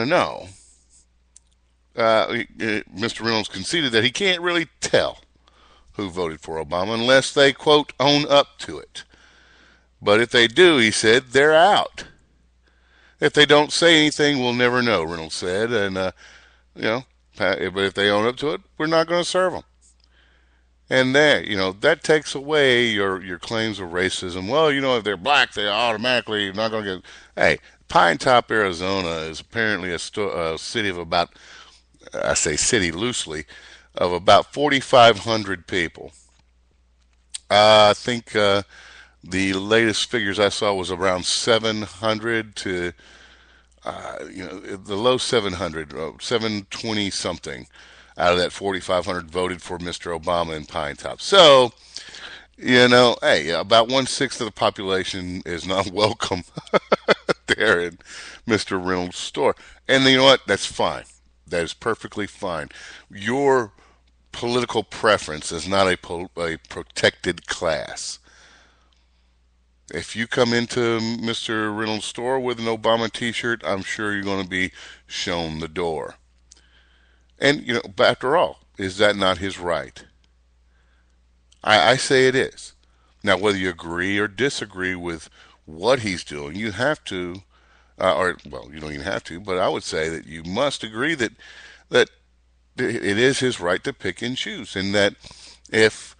to know, Mr. Reynolds conceded that he can't really tell who voted for Obama unless they, quote, own up to it. But if they do, he said, they're out. If they don't say anything, we'll never know, Reynolds said. And, you know, but if they own up to it, we're not going to serve them. And there, that takes away your claims of racism. Well, if they're black, they're automatically not going to get. Hey, Pine Top, Arizona is apparently a city of about, I say city loosely, of about 4,500 people. I think the latest figures I saw was around 700 to, the low 700, 720 something out of that 4,500 voted for Mr. Obama in Pine Top. So, hey, about 1/6 of the population is not welcome there in Mr. Reynolds' store. And you know what? That's fine. That is perfectly fine. Your political preference is not a protected class. If you come into Mr. Reynolds' store with an Obama t-shirt, I'm sure you're going to be shown the door. And, but after all, is that not his right? I say it is. Now, whether you agree or disagree with what he's doing, you have to, you don't even have to, but I would say that you must agree that it is his right to pick and choose, and that if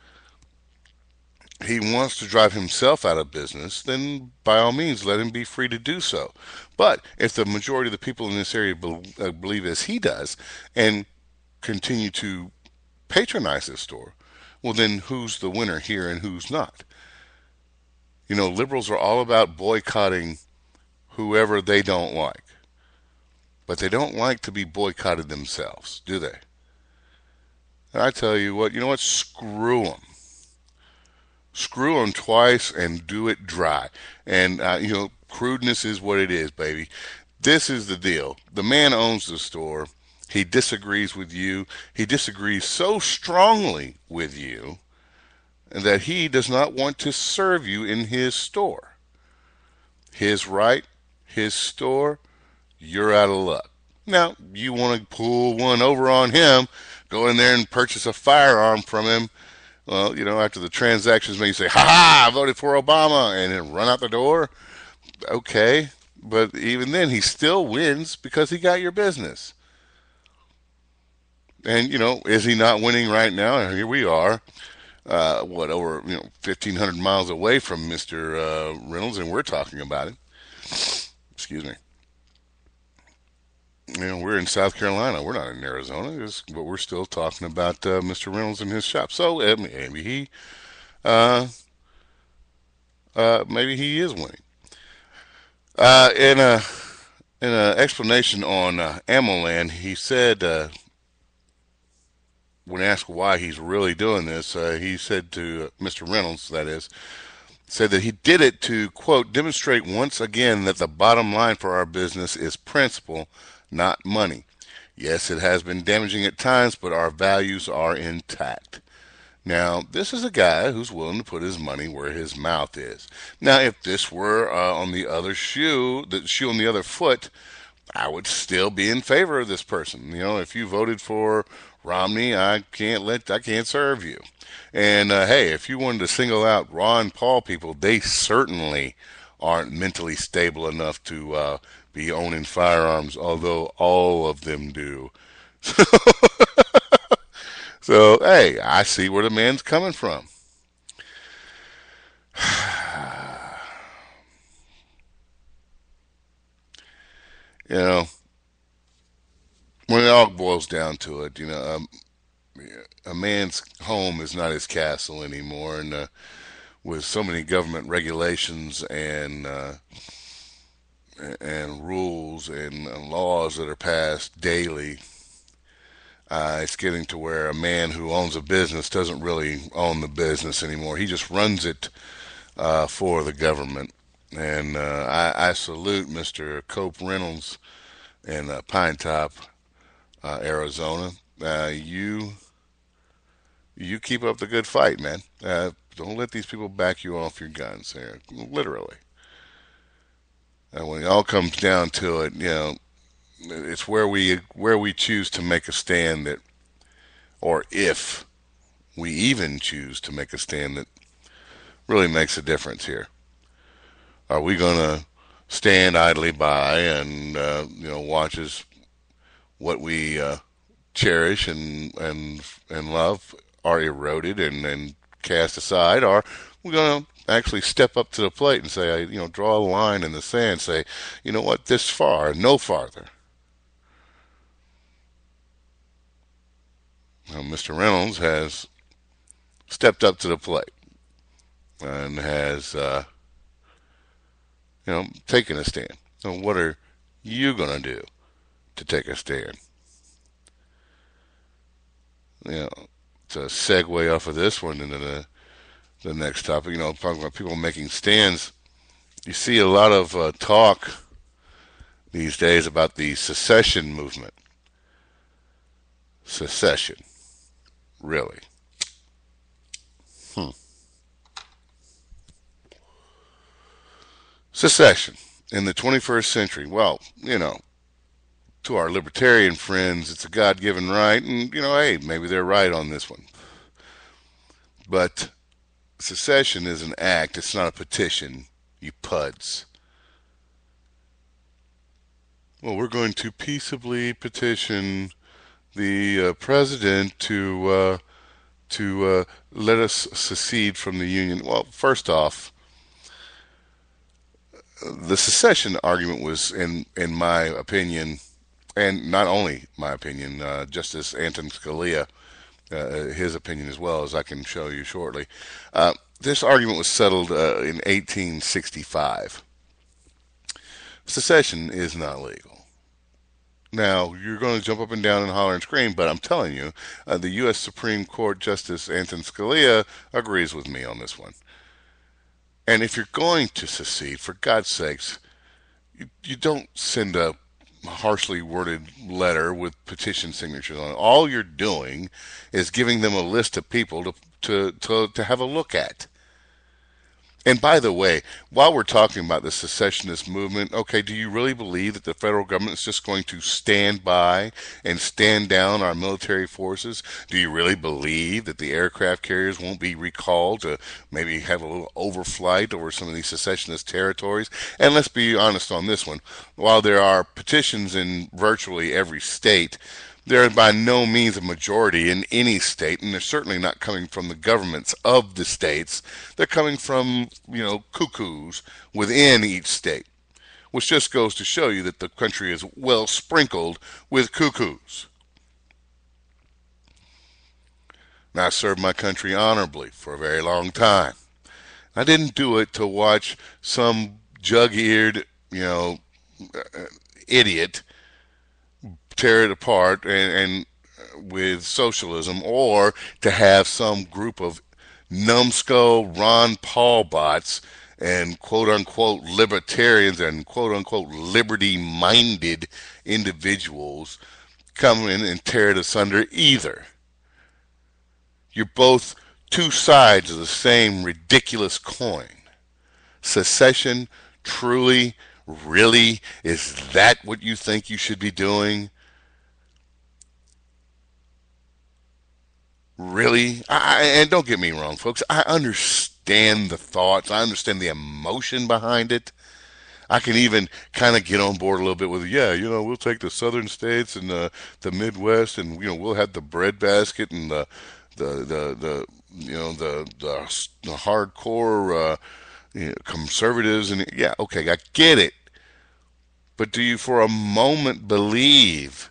he wants to drive himself out of business, then by all means, let him be free to do so. But if the majority of the people in this area believe as he does and continue to patronize this store, well, then who's the winner here and who's not? Liberals are all about boycotting whoever they don't like. But they don't like to be boycotted themselves, do they? And I tell you what, screw them. Screw them twice and do it dry. And, crudeness is what it is, baby. This is the deal. The man owns the store. He disagrees with you. He disagrees so strongly with you that he does not want to serve you in his store. His right, his store, you're out of luck. Now, you want to pull one over on him, go in there and purchase a firearm from him. Well, after the transaction's made, you say, ha ha, I voted for Obama, and then run out the door. Okay, but even then, he still wins because he got your business. And, is he not winning right now? Here we are, over 1,500 miles away from Mr. Reynolds, and we're talking about it. Excuse me. We're in South Carolina. We're not in Arizona, but we're still talking about Mr. Reynolds and his shop. So uh, maybe he is winning. In an explanation on AmmoLand, he said, when asked why he's really doing this, he said to Mr. Reynolds, that is, said that he did it to, quote, demonstrate once again that the bottom line for our business is principle, not money. Yes, it has been damaging at times, but our values are intact. Now, this is a guy who's willing to put his money where his mouth is. Now, if this were on the other shoe, the shoe on the other foot, I would still be in favor of this person. If you voted for Romney, I can't serve you. And hey, if you wanted to single out Ron Paul people, they certainly aren't mentally stable enough to be owning firearms, although all of them do. So, hey, I see where the man's coming from. When it all boils down to it, a man's home is not his castle anymore, and with so many government regulations and rules and laws that are passed daily, it's getting to where a man who owns a business doesn't really own the business anymore. He just runs it for the government. And I salute Mr. Cope Reynolds in Pine Top, Arizona. You keep up the good fight, man. Don't let these people back you off your guns here, literally. And when it all comes down to it, it's where we choose to make a stand that, or if we even choose to make a stand that really makes a difference here. Are we going to stand idly by and watch as what we cherish and love are eroded and cast aside? Or are we going to actually step up to the plate and say, draw a line in the sand, say, you know what, this far, no farther? Mr. Reynolds has stepped up to the plate and has, taken a stand. So what are you going to do to take a stand? You know, to segue off of this one into the next topic, talking about people making stands. You see a lot of talk these days about the secession movement. Secession, really? Hmm. Secession in the 21st century. Well, to our libertarian friends, it's a God-given right, and hey, maybe they're right on this one. But secession is an act; it's not a petition. You puds. Well, we're going to peaceably petition the president to let us secede from the union. Well, first off, the secession argument was, in my opinion, and not only my opinion, Justice Anton Scalia, his opinion as well, as I can show you shortly. This argument was settled in 1865. Secession is not legal. Now, you're going to jump up and down and holler and scream, but I'm telling you, the U.S. Supreme Court Justice Anton Scalia agrees with me on this one. And if you're going to secede, for God's sakes, you don't send a harshly worded letter with petition signatures on it. All you're doing is giving them a list of people to have a look at. And by the way, while we're talking about the secessionist movement, okay, do you really believe that the federal government is just going to stand by and stand down our military forces? Do you really believe that the aircraft carriers won't be recalled to maybe have a little overflight over some of these secessionist territories? And let's be honest on this one. While there are petitions in virtually every state, they're by no means a majority in any state, and they're certainly not coming from the governments of the states. They're coming from, cuckoos within each state, which just goes to show you that the country is well sprinkled with cuckoos. Now, I served my country honorably for a very long time. I didn't do it to watch some jug-eared, idiot tear it apart and with socialism, or to have some group of numbskull Ron Paul bots and quote unquote libertarians and quote unquote liberty minded individuals come in and tear it asunder either. You're both two sides of the same ridiculous coin. Secession, truly, really, is that what you think you should be doing? Really? And don't get me wrong, folks. I understand the thoughts. I understand the emotion behind it. I can even kind of get on board a little bit with, yeah, we'll take the southern states and the Midwest, and we'll have the breadbasket and the hardcore conservatives, and yeah, okay, I get it. But do you for a moment believe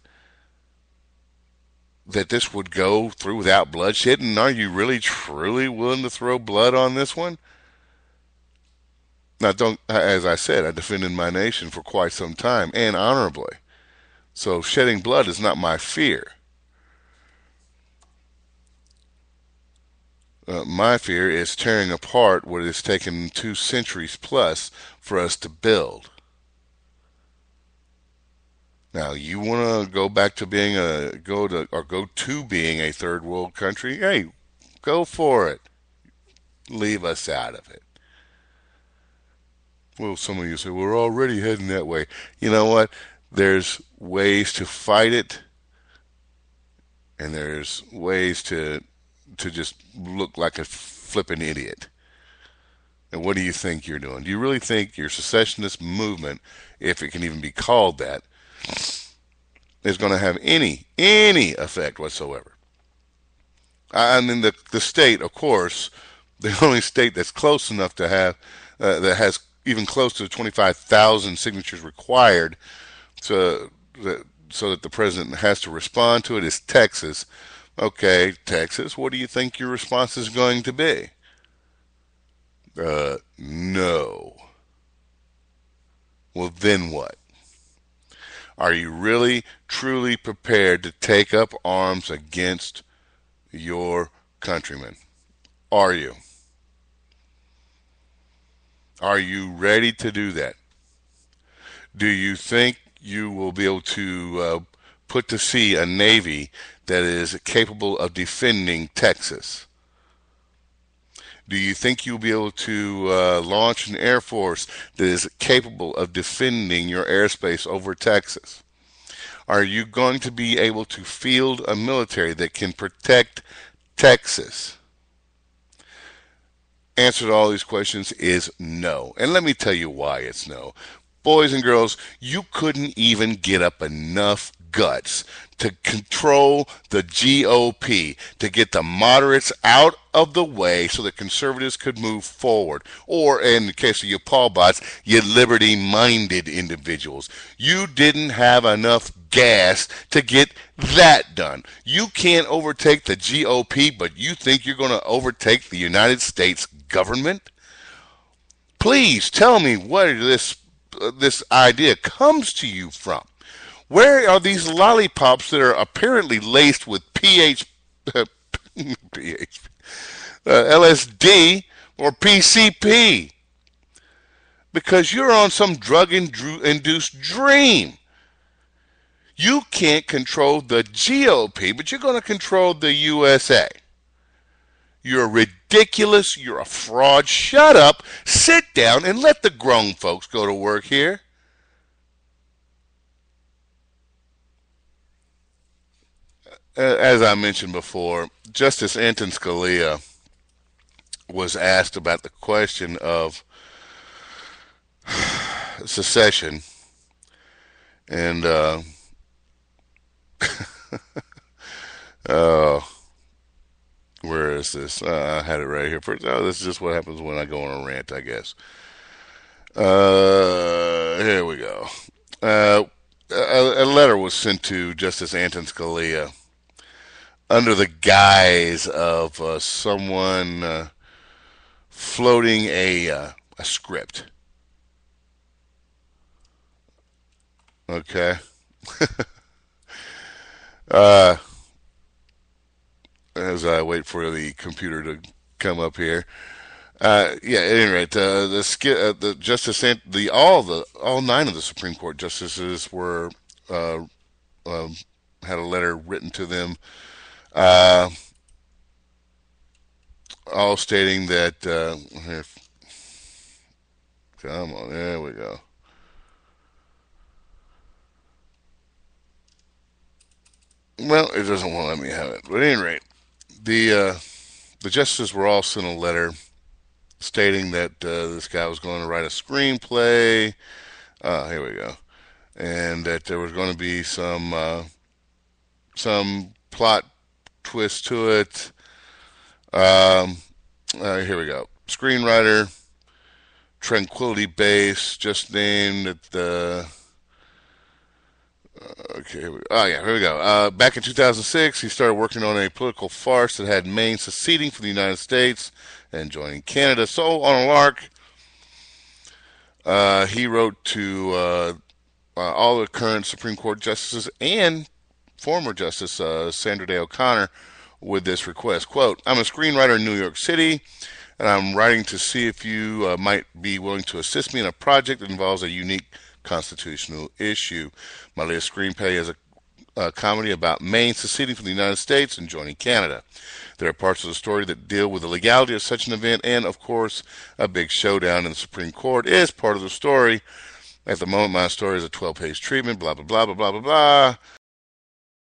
that this would go through without bloodshed? And are you really truly willing to throw blood on this one? Now, don't, as I said, I defended my nation for quite some time and honorably. So shedding blood is not my fear. My fear is tearing apart what has taken 2 centuries plus for us to build. Now, you want to go back to being go to being a third world country? Hey, go for it. Leave us out of it. Well, some of you say we're already heading that way. You know what? There's ways to fight it, and there's ways to just look like a flippin' idiot. And what do you think you're doing? Do you really think your secessionist movement, if it can even be called that, is going to have any effect whatsoever? I mean, the state, of course, the only state that's close enough to have that has even close to 25,000 signatures required to so that the president has to respond to it is Texas. Okay, Texas, what do you think your response is going to be? No. Well, then what? Are you really, truly prepared to take up arms against your countrymen? Are you? Are you ready to do that? Do you think you will be able to put to sea a Navy that is capable of defending Texas? Do you think you'll be able to launch an Air Force that is capable of defending your airspace over Texas? Are you going to be able to field a military that can protect Texas? Answer to all these questions is no. And let me tell you why it's no. Boys and girls, you couldn't even get up enough guts to control the GOP, to get the moderates out of the way so that conservatives could move forward. Or, in the case of you Paul bots, you liberty-minded individuals. You didn't have enough gas to get that done. You can't overtake the GOP, but you think you're going to overtake the United States government? Please tell me where this idea comes to you from. Where are these lollipops that are apparently laced with LSD or PCP? Because you're on some drug-induced dream. You can't control the GOP, but you're going to control the USA. You're ridiculous. You're a fraud. Shut up. Sit down and let the grown folks go to work here. As I mentioned before, Justice Anton Scalia was asked about the question of secession, and where is this? I had it right here. This is just what happens when I go on a rant, I guess. Here we go. A letter was sent to Justice Anton Scalia under the guise of someone floating a script. Okay. As I wait for the computer to come up here. At any rate, the justice, all 9 of the Supreme Court justices were had a letter written to them, all stating that. Here, come on, there we go. Well, it doesn't want to let me have it. But at any rate, the justices were all sent a letter stating that this guy was going to write a screenplay. Here we go, and that there was going to be some plot twist to it. Here we go. Screenwriter, Tranquility Base, just named at the. Okay, here we go. Back in 2006, he started working on a political farce that had Maine seceding from the United States and joining Canada. So, on a lark, he wrote to all the current Supreme Court justices and former Justice Sandra Day O'Connor with this request. Quote, I'm a screenwriter in New York City, and I'm writing to see if you might be willing to assist me in a project that involves a unique constitutional issue. My latest screenplay is a comedy about Maine seceding from the United States and joining Canada. There are parts of the story that deal with the legality of such an event, and of course, a big showdown in the Supreme Court is part of the story. At the moment, my story is a 12-page treatment, blah, blah, blah, blah, blah, blah, blah.